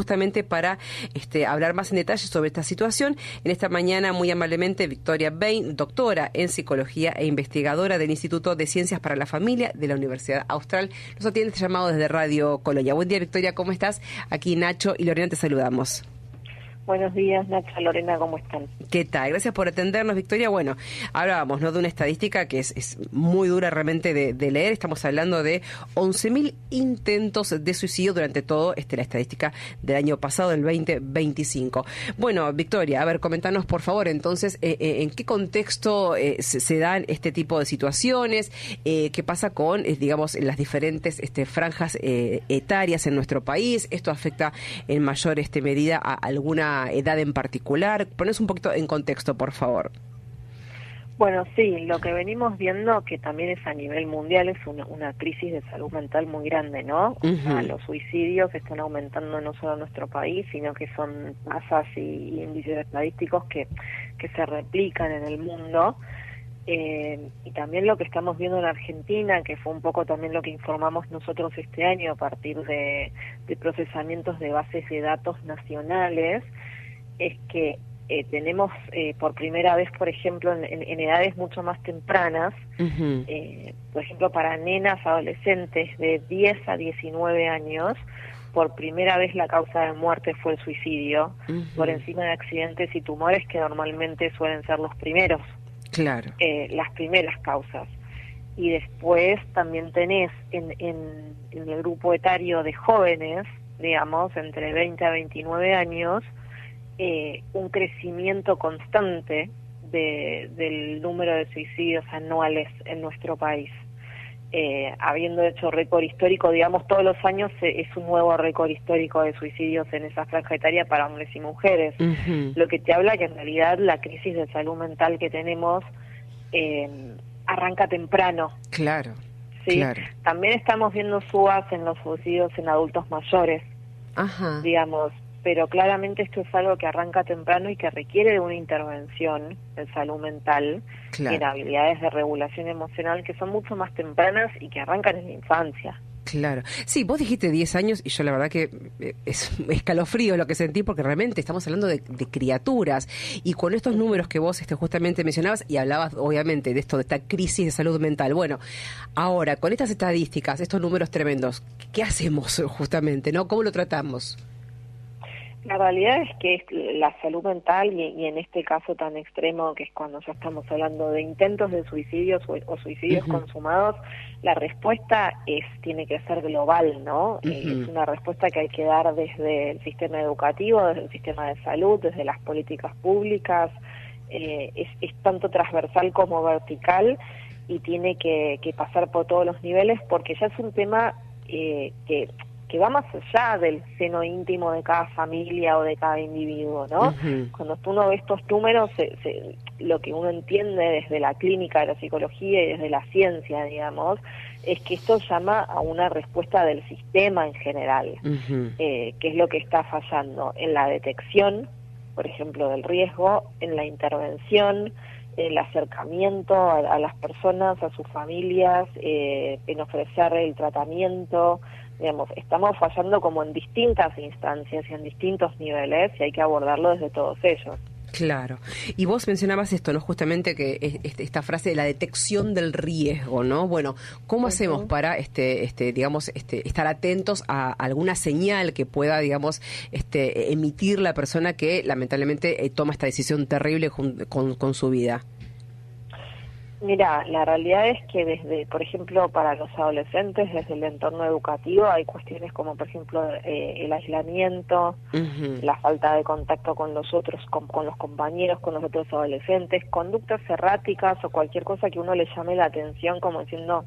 justamente para hablar más en detalle sobre esta situación. En esta mañana, muy amablemente, Victoria Bain, doctora en psicología e investigadora del Instituto de Ciencias para la Familia de la Universidad Austral, nos atiende este llamado desde Radio Colonia. Buen día, Victoria, ¿cómo estás? Aquí Nacho y Lorena te saludamos. Buenos días, Nacho, Lorena, ¿cómo están? ¿Qué tal? Gracias por atendernos, Victoria. Bueno, hablábamos, ¿no?, de una estadística que es muy dura realmente de leer. Estamos hablando de 11.000 intentos de suicidio durante todo la estadística del año pasado, del 2025. Bueno, Victoria, a ver, comentanos por favor, entonces, ¿en qué contexto se dan este tipo de situaciones? ¿Qué pasa con, digamos, las diferentes franjas etarias en nuestro país? ¿Esto afecta en mayor medida a alguna edad en particular? Pones un poquito en contexto, por favor. Bueno, sí, lo que venimos viendo, que también es a nivel mundial, es una crisis de salud mental muy grande, ¿no? O sea, los suicidios están aumentando no solo en nuestro país, sino que son tasas y índices estadísticos que se replican en el mundo. Y también lo que estamos viendo en Argentina, que fue un poco también lo que informamos nosotros este año a partir de procesamientos de bases de datos nacionales, es que tenemos por primera vez, por ejemplo, en edades mucho más tempranas, por ejemplo, para nenas adolescentes de 10 a 19 años, por primera vez la causa de muerte fue el suicidio, por encima de accidentes y tumores, que normalmente suelen ser los primeros. Claro. Las primeras causas. Y después también tenés en el grupo etario de jóvenes, digamos, entre 20 a 29 años, un crecimiento constante del número de suicidios anuales en nuestro país. Habiendo hecho récord histórico, digamos, todos los años es un nuevo récord histórico de suicidios en esa franja etaria para hombres y mujeres. Lo que te habla que en realidad la crisis de salud mental que tenemos arranca temprano. Claro, ¿sí? claro. También estamos viendo subas en los suicidios en adultos mayores, digamos, pero claramente esto es algo que arranca temprano y que requiere de una intervención en salud mental, en habilidades de regulación emocional que son mucho más tempranas y que arrancan en la infancia. Claro. Sí, vos dijiste 10 años y yo la verdad que es escalofrío lo que sentí, porque realmente estamos hablando de criaturas, y con estos números que vos justamente mencionabas y hablabas obviamente de esto, de esta crisis de salud mental. Bueno, ahora con estas estadísticas, estos números tremendos, ¿qué hacemos justamente, no? ¿Cómo lo tratamos? La realidad es que la salud mental, y en este caso tan extremo, que es cuando ya estamos hablando de intentos de suicidios o suicidios consumados, la respuesta tiene que ser global, ¿no? Es una respuesta que hay que dar desde el sistema educativo, desde el sistema de salud, desde las políticas públicas, es tanto transversal como vertical, y tiene que pasar por todos los niveles, porque ya es un tema que va más allá del seno íntimo de cada familia o de cada individuo, ¿no? Cuando uno ve estos números, lo que uno entiende desde la clínica de la psicología y desde la ciencia, digamos, es que esto llama a una respuesta del sistema en general, que es lo que está fallando en la detección, por ejemplo, del riesgo, en la intervención, el acercamiento a las personas, a sus familias, en ofrecer el tratamiento. Digamos, estamos fallando como en distintas instancias y en distintos niveles, y hay que abordarlo desde todos ellos. Claro. Y vos mencionabas esto, ¿no? Justamente que esta frase de la detección del riesgo, ¿no? Bueno, ¿cómo hacemos para, digamos, estar atentos a alguna señal que pueda, digamos, emitir la persona que lamentablemente toma esta decisión terrible con su vida? Mira, la realidad es que desde, por ejemplo, para los adolescentes, desde el entorno educativo, hay cuestiones como, por ejemplo, el aislamiento, la falta de contacto con los otros, con los compañeros, con los otros adolescentes, conductas erráticas o cualquier cosa que uno le llame la atención, como diciendo,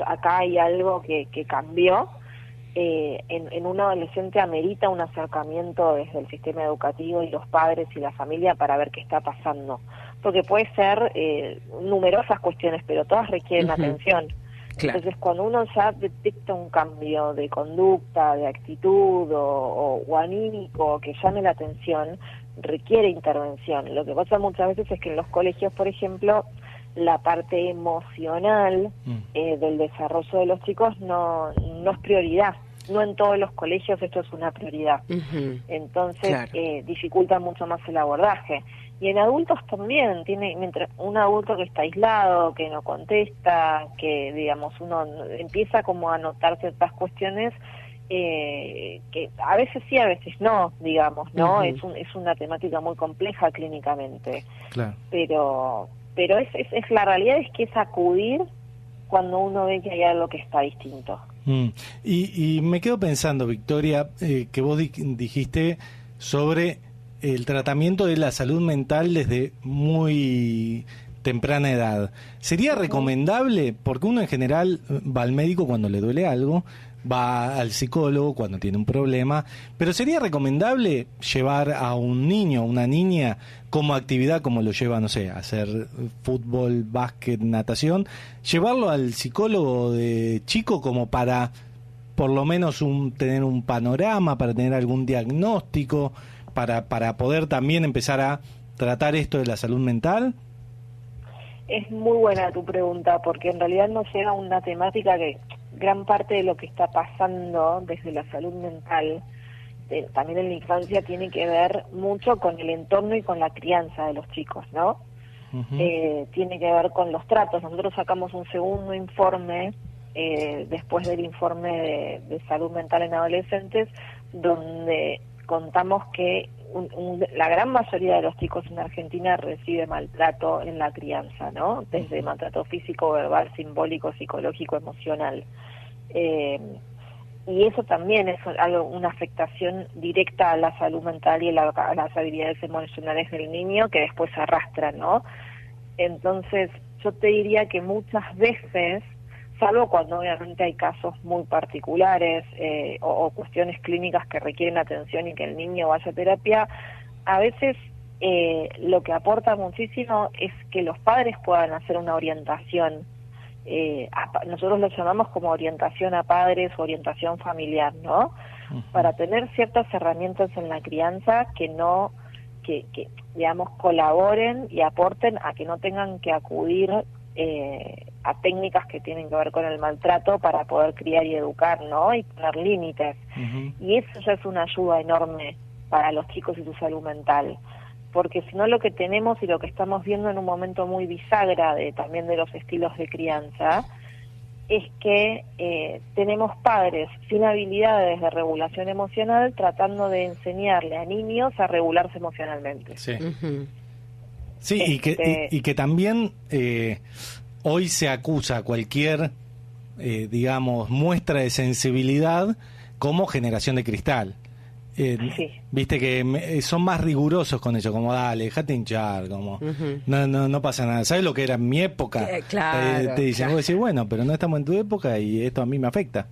acá hay algo que cambió. En un adolescente amerita un acercamiento desde el sistema educativo y los padres y la familia para ver qué está pasando, porque puede ser numerosas cuestiones, pero todas requieren atención. Claro. Entonces, cuando uno ya detecta un cambio de conducta, de actitud o anímico que llame la atención, requiere intervención. Lo que pasa muchas veces es que en los colegios, por ejemplo, la parte emocional del desarrollo de los chicos no es prioridad. no en todos los colegios esto es una prioridad. Entonces, claro, dificulta mucho más el abordaje. Y en adultos también, mientras un adulto que está aislado, que no contesta, que digamos uno empieza como a notar ciertas cuestiones, que a veces sí, a veces no, digamos, ¿no? Es una temática muy compleja clínicamente. Claro. Pero es la realidad es que es acudir cuando uno ve que hay algo que está distinto. Y me quedo pensando, Victoria, que vos dijiste sobre el tratamiento de la salud mental desde muy temprana edad. ¿Sería recomendable, porque uno en general va al médico cuando le duele algo, va al psicólogo cuando tiene un problema, pero sería recomendable llevar a un niño o una niña como actividad, como lo lleva, no sé, a hacer fútbol, básquet, natación, llevarlo al psicólogo de chico como para por lo menos tener un panorama, para tener algún diagnóstico, para poder también empezar a tratar esto de la salud mental? Es muy buena tu pregunta, porque en realidad nos llega una temática que gran parte de lo que está pasando desde la salud mental, también en la infancia, tiene que ver mucho con el entorno y con la crianza de los chicos, ¿no? Tiene que ver con los tratos. Nosotros sacamos un segundo informe, después del informe de salud mental en adolescentes, donde contamos que la gran mayoría de los chicos en Argentina recibe maltrato en la crianza, ¿no? Desde maltrato físico, verbal, simbólico, psicológico, emocional. Y eso también es una afectación directa a la salud mental y a las habilidades emocionales del niño que después se arrastran, ¿no? Entonces, yo te diría que muchas veces, salvo cuando obviamente hay casos muy particulares o cuestiones clínicas que requieren atención y que el niño vaya a terapia, a veces lo que aporta muchísimo es que los padres puedan hacer una orientación. Nosotros lo llamamos como orientación a padres, orientación familiar, ¿no? Para tener ciertas herramientas en la crianza que digamos, colaboren y aporten a que no tengan que acudir a técnicas que tienen que ver con el maltrato para poder criar y educar, ¿no? Y poner límites. Y eso ya es una ayuda enorme para los chicos y su salud mental. Porque si no, lo que tenemos y lo que estamos viendo en un momento muy bisagra también de los estilos de crianza es que tenemos padres sin habilidades de regulación emocional tratando de enseñarle a niños a regularse emocionalmente. Sí, sí, y que también hoy se acusa cualquier, digamos, muestra de sensibilidad como generación de cristal. Sí. Viste que son más rigurosos con eso, como dale, dejate hinchar, como no pasa nada. ¿Sabes lo que era en mi época? Claro, te dicen, vos decís, bueno, pero no estamos en tu época y esto a mí me afecta.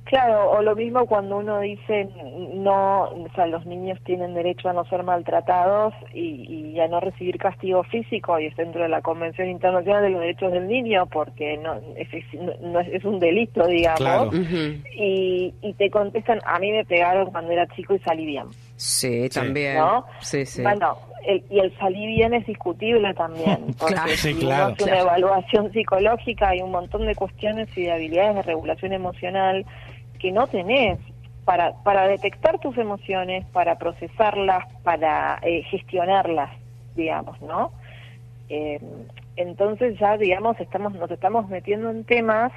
Claro, o lo mismo cuando uno dice no, o sea, los niños tienen derecho a no ser maltratados y a no recibir castigo físico, y es dentro de la Convención Internacional de los Derechos del Niño, porque no es un delito, digamos. Claro. Y te contestan, a mí me pegaron cuando era chico y salí bien. Sí, también. ¿No? Sí. Bueno, el salí bien es discutible también, porque Claro. Sí, si claro. uno hace una evaluación psicológica hay un montón de cuestiones y de habilidades de regulación emocional que no tenés para detectar tus emociones, para procesarlas, para gestionarlas, digamos, ¿no? Entonces ya, digamos, nos estamos metiendo en temas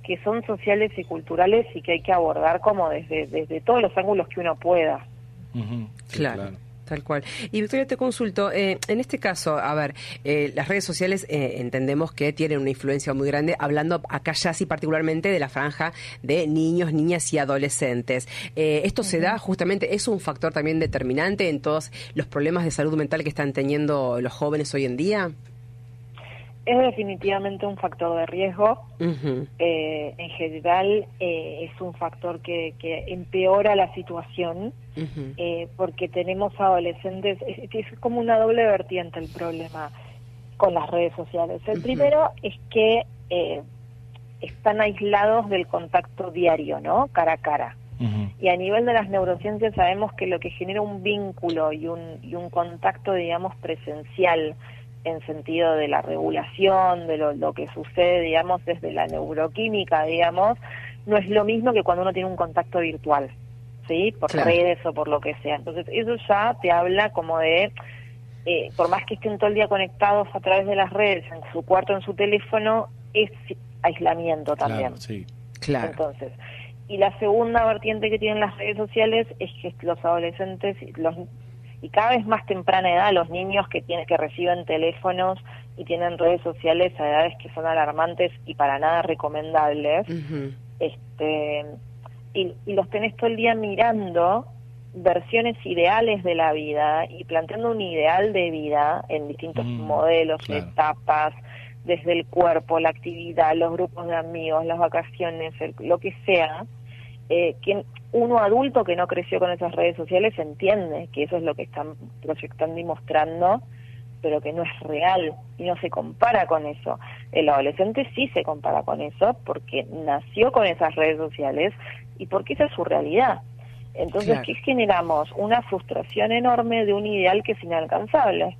que son sociales y culturales y que hay que abordar como desde todos los ángulos que uno pueda. Sí, Claro. Tal cual. Y Victoria, te consulto, en este caso, a ver, las redes sociales entendemos que tienen una influencia muy grande, hablando acá ya sí particularmente de la franja de niños, niñas y adolescentes. Esto se da justamente, es un factor también determinante en todos los problemas de salud mental que están teniendo los jóvenes hoy en día. Es definitivamente un factor de riesgo. En general es un factor que empeora la situación, porque tenemos adolescentes, es como una doble vertiente el problema con las redes sociales. El primero es que están aislados del contacto diario, ¿no? Cara a cara. Y a nivel de las neurociencias sabemos que lo que genera un vínculo y un contacto, digamos, presencial, en sentido de la regulación, de lo que sucede, digamos, desde la neuroquímica, digamos, no es lo mismo que cuando uno tiene un contacto virtual, ¿sí? Por redes o por lo que sea. Entonces eso ya te habla como de, por más que estén todo el día conectados a través de las redes, en su cuarto, en su teléfono, es aislamiento también. Claro, sí. Claro. Entonces, y la segunda vertiente que tienen las redes sociales es que los adolescentes y cada vez más temprana edad, los niños que reciben teléfonos y tienen redes sociales a edades que son alarmantes y para nada recomendables, y los tenés todo el día mirando versiones ideales de la vida y planteando un ideal de vida en distintos modelos, etapas, desde el cuerpo, la actividad, los grupos de amigos, las vacaciones, lo que sea, que uno adulto que no creció con esas redes sociales entiende que eso es lo que están proyectando y mostrando, pero que no es real y no se compara con eso. El adolescente sí se compara con eso porque nació con esas redes sociales y porque esa es su realidad. Entonces, ¿qué generamos? Una frustración enorme de un ideal que es inalcanzable.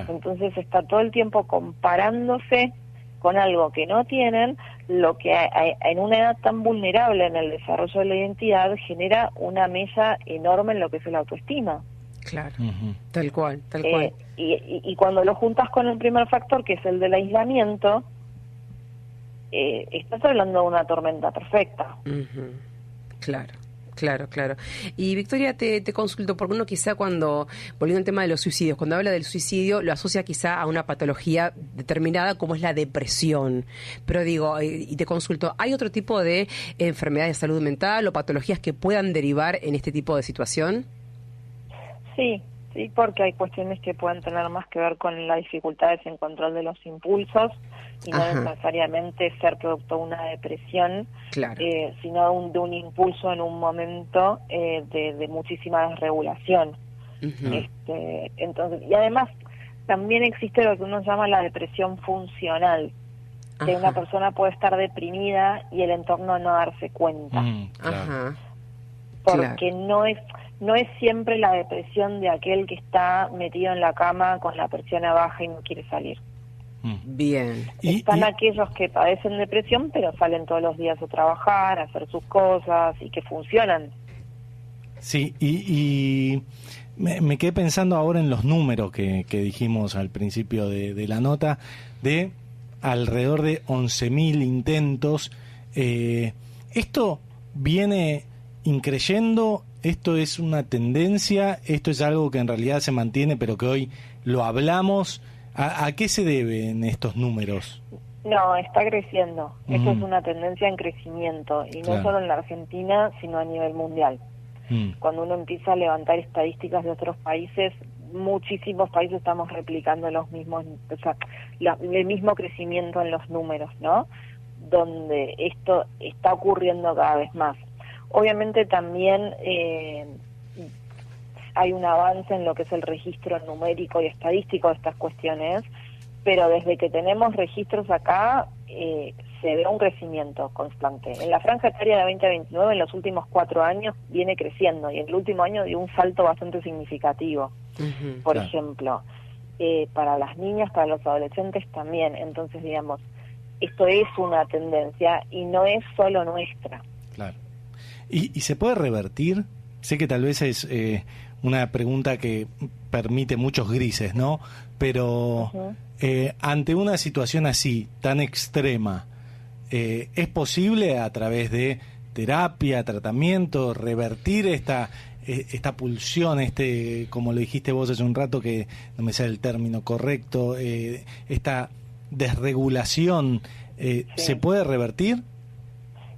Entonces está todo el tiempo comparándose con algo que no tienen, lo que en una edad tan vulnerable en el desarrollo de la identidad genera una mella enorme en lo que es la autoestima. Claro, tal cual, tal cual. Y cuando lo juntas con el primer factor, que es el del aislamiento, estás hablando de una tormenta perfecta. Claro. Claro, claro. Y Victoria, te consulto, porque uno quizá cuando, volviendo al tema de los suicidios, cuando habla del suicidio lo asocia quizá a una patología determinada como es la depresión. Pero digo, y te consulto, ¿hay otro tipo de enfermedades de salud mental o patologías que puedan derivar en este tipo de situación? Sí, porque hay cuestiones que pueden tener más que ver con las dificultades en control de los impulsos y no necesariamente ser producto de una depresión, sino de un impulso en un momento de muchísima desregulación. Entonces, y además también existe lo que uno llama la depresión funcional, que una persona puede estar deprimida y el entorno no darse cuenta. Porque no es siempre la depresión de aquel que está metido en la cama con la presión baja y no quiere salir. Bien. Están aquellos que padecen depresión pero salen todos los días a trabajar, a hacer sus cosas y que funcionan. Sí, y me quedé pensando ahora en los números que dijimos al principio de la nota, de alrededor de 11.000 intentos. ¿Esto viene increyendo? ¿Esto es una tendencia? ¿Esto es algo que en realidad se mantiene pero que hoy lo hablamos? ¿A qué se deben estos números? No, está creciendo. Esto es una tendencia en crecimiento, y no solo en la Argentina, sino a nivel mundial. Cuando uno empieza a levantar estadísticas de otros países, muchísimos países estamos replicando los mismos, el mismo crecimiento en los números, ¿no? Donde esto está ocurriendo cada vez más. Obviamente también hay un avance en lo que es el registro numérico y estadístico de estas cuestiones, pero desde que tenemos registros acá se ve un crecimiento constante. En la franja etaria de 20 a 29, en los últimos 4 años, viene creciendo, y en el último año dio un salto bastante significativo. Por ejemplo, para las niñas, para los adolescentes también. Entonces, digamos, esto es una tendencia y no es solo nuestra. Claro. ¿Y se puede revertir? Sé que tal vez es una pregunta que permite muchos grises, ¿no? Pero ante una situación así, tan extrema, ¿es posible a través de terapia, tratamiento, revertir esta pulsión, como lo dijiste vos hace un rato, que no me sale el término correcto, esta desregulación, ¿se puede revertir?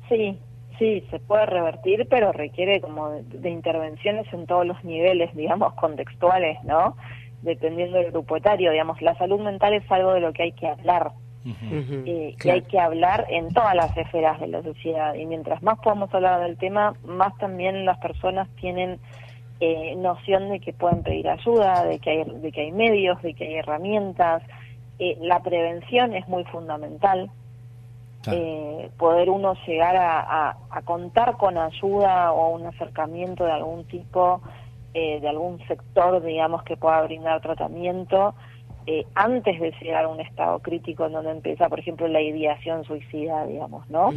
Sí, se puede revertir, pero requiere como de intervenciones en todos los niveles, digamos, contextuales, ¿no? Dependiendo del grupo etario, digamos, la salud mental es algo de lo que hay que hablar, que hay que hablar en todas las esferas de la sociedad, y mientras más podamos hablar del tema, más también las personas tienen noción de que pueden pedir ayuda, de que hay medios, de que hay herramientas. La prevención es muy fundamental. Poder uno llegar a contar con ayuda o un acercamiento de algún tipo, de algún sector, digamos, que pueda brindar tratamiento, antes de llegar a un estado crítico en donde empieza, por ejemplo, la ideación suicida, digamos, ¿no?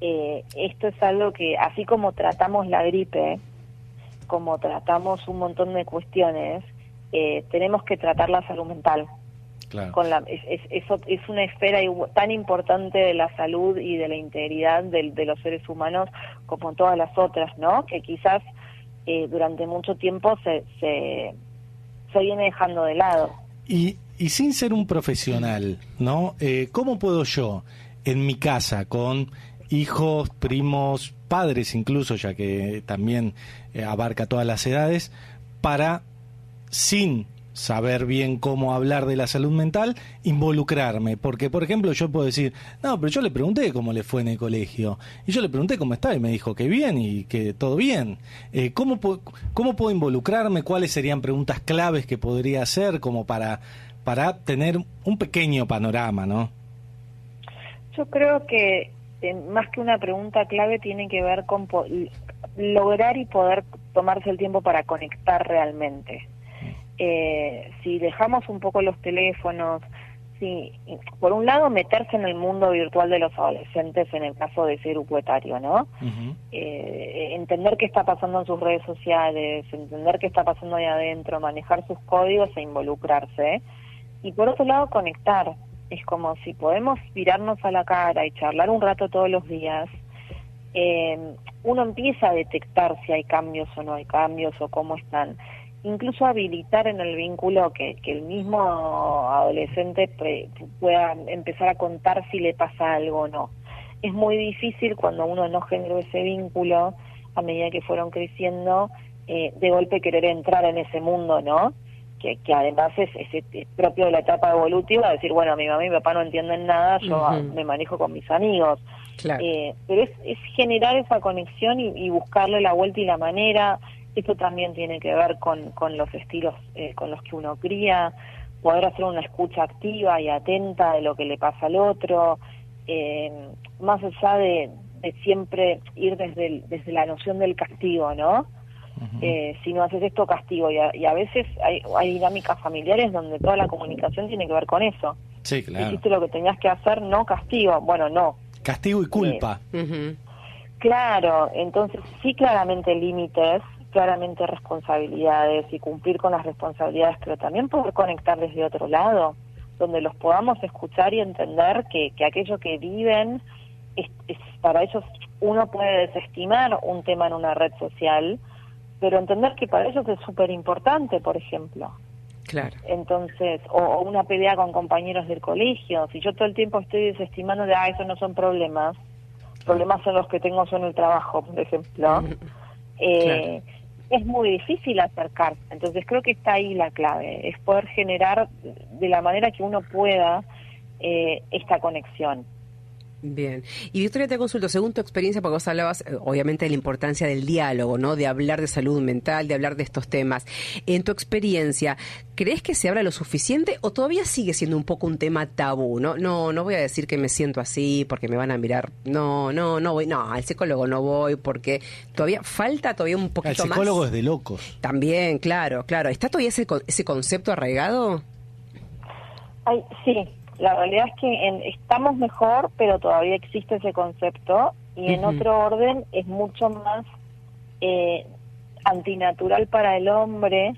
Esto es algo que, así como tratamos la gripe, como tratamos un montón de cuestiones, tenemos que tratar la salud mental. Claro. Eso es una esfera tan importante de la salud y de la integridad de los seres humanos como todas las otras, ¿no? Que quizás durante mucho tiempo se viene dejando de lado. Y sin ser un profesional, ¿no? ¿Cómo puedo yo, en mi casa, con hijos, primos, padres incluso, ya que también abarca todas las edades, para, sin saber bien cómo hablar de la salud mental, involucrarme? Porque, por ejemplo, yo puedo decir, no, pero yo le pregunté cómo le fue en el colegio, y yo le pregunté cómo está, y me dijo que bien, y que todo bien. ¿Cómo puedo involucrarme? ¿Cuáles serían preguntas claves que podría hacer como para tener un pequeño panorama, no? Yo creo que más que una pregunta clave tiene que ver con lograr y poder tomarse el tiempo para conectar realmente. Si dejamos un poco los teléfonos, por un lado meterse en el mundo virtual de los adolescentes en el caso de ser grupo etario, ¿no? Entender qué está pasando en sus redes sociales, entender qué está pasando ahí adentro, manejar sus códigos e involucrarse. Y por otro lado, conectar. Es como si podemos mirarnos a la cara y charlar un rato todos los días, uno empieza a detectar si hay cambios o no hay cambios o cómo están. Incluso habilitar en el vínculo que el mismo adolescente pueda empezar a contar si le pasa algo o no. Es muy difícil cuando uno no generó ese vínculo, a medida que fueron creciendo, de golpe querer entrar en ese mundo, ¿no? Que además es propio de la etapa evolutiva, decir, bueno, mi mamá y mi papá no entienden nada, yo me manejo con mis amigos. Claro. Pero es generar esa conexión y buscarle la vuelta y la manera. Esto también tiene que ver con los estilos con los que uno cría, poder hacer una escucha activa y atenta de lo que le pasa al otro, más allá de siempre ir desde la noción del castigo, ¿no? Si no haces esto, castigo. Y a veces hay dinámicas familiares donde toda la comunicación tiene que ver con eso. Sí, claro. Hiciste lo que tenías que hacer, no castigo. Bueno, no. Castigo y culpa. Claro, entonces sí, claramente límites, claramente responsabilidades y cumplir con las responsabilidades, pero también poder conectar desde otro lado, donde los podamos escuchar y entender que aquello que viven es para ellos. Uno puede desestimar un tema en una red social, pero entender que para ellos es súper importante, por ejemplo. Claro. Entonces, o una pelea con compañeros del colegio, si yo todo el tiempo estoy desestimando de, esos no son problemas son los que tengo yo en el trabajo, por ejemplo, Claro. Es muy difícil acercarse. Entonces creo que está ahí la clave, es poder generar de la manera que uno pueda esta conexión. Bien. Y Victoria, te consulto, según tu experiencia, porque vos hablabas, obviamente, de la importancia del diálogo, ¿no? De hablar de salud mental, de hablar de estos temas. En tu experiencia, ¿crees que se habla lo suficiente o todavía sigue siendo un poco un tema tabú? No voy a decir que me siento así porque me van a mirar. No voy. No, al psicólogo no voy porque falta un poquito más. El psicólogo es de locos. También, claro. ¿Está todavía ese concepto arraigado? Sí. La realidad es que estamos mejor, pero todavía existe ese concepto, y en otro orden es mucho más antinatural para el hombre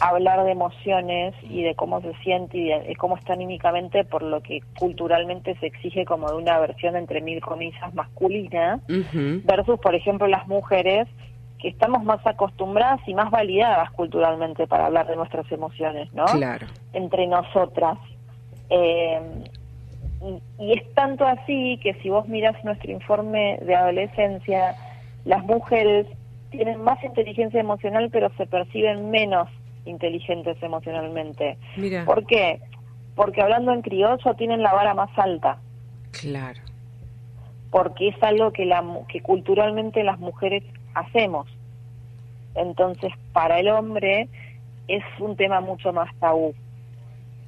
hablar de emociones y de cómo se siente y de cómo está anímicamente, por lo que culturalmente se exige como de una versión entre mil comillas masculina, versus, por ejemplo, las mujeres, que estamos más acostumbradas y más validadas culturalmente para hablar de nuestras emociones, ¿no? Claro. Entre nosotras. Y es tanto así que si vos miras nuestro informe de adolescencia, las mujeres tienen más inteligencia emocional, pero se perciben menos inteligentes emocionalmente. Mira. ¿Por qué? Porque hablando en criollo tienen la vara más alta. Claro. Porque es algo que culturalmente las mujeres hacemos. Entonces, para el hombre es un tema mucho más tabú.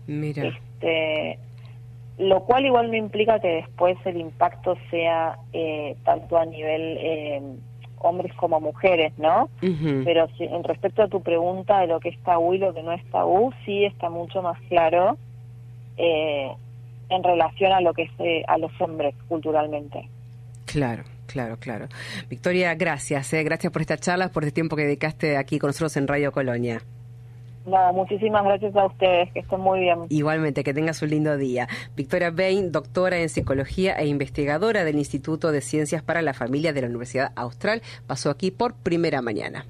Mira. Lo cual igual no implica que después el impacto sea tanto a nivel hombres como mujeres, ¿no? Pero si, en respecto a tu pregunta de lo que es tabú y lo que no es tabú, sí está mucho más claro en relación a lo que es a los hombres culturalmente. Claro. Victoria, gracias por esta charla, por este tiempo que dedicaste aquí con nosotros en Radio Colonia. No, muchísimas gracias a ustedes, que estén muy bien. Igualmente, que tengas un lindo día. Victoria Bain, doctora en Psicología e investigadora del Instituto de Ciencias para la Familia de la Universidad Austral, pasó aquí por Primera Mañana.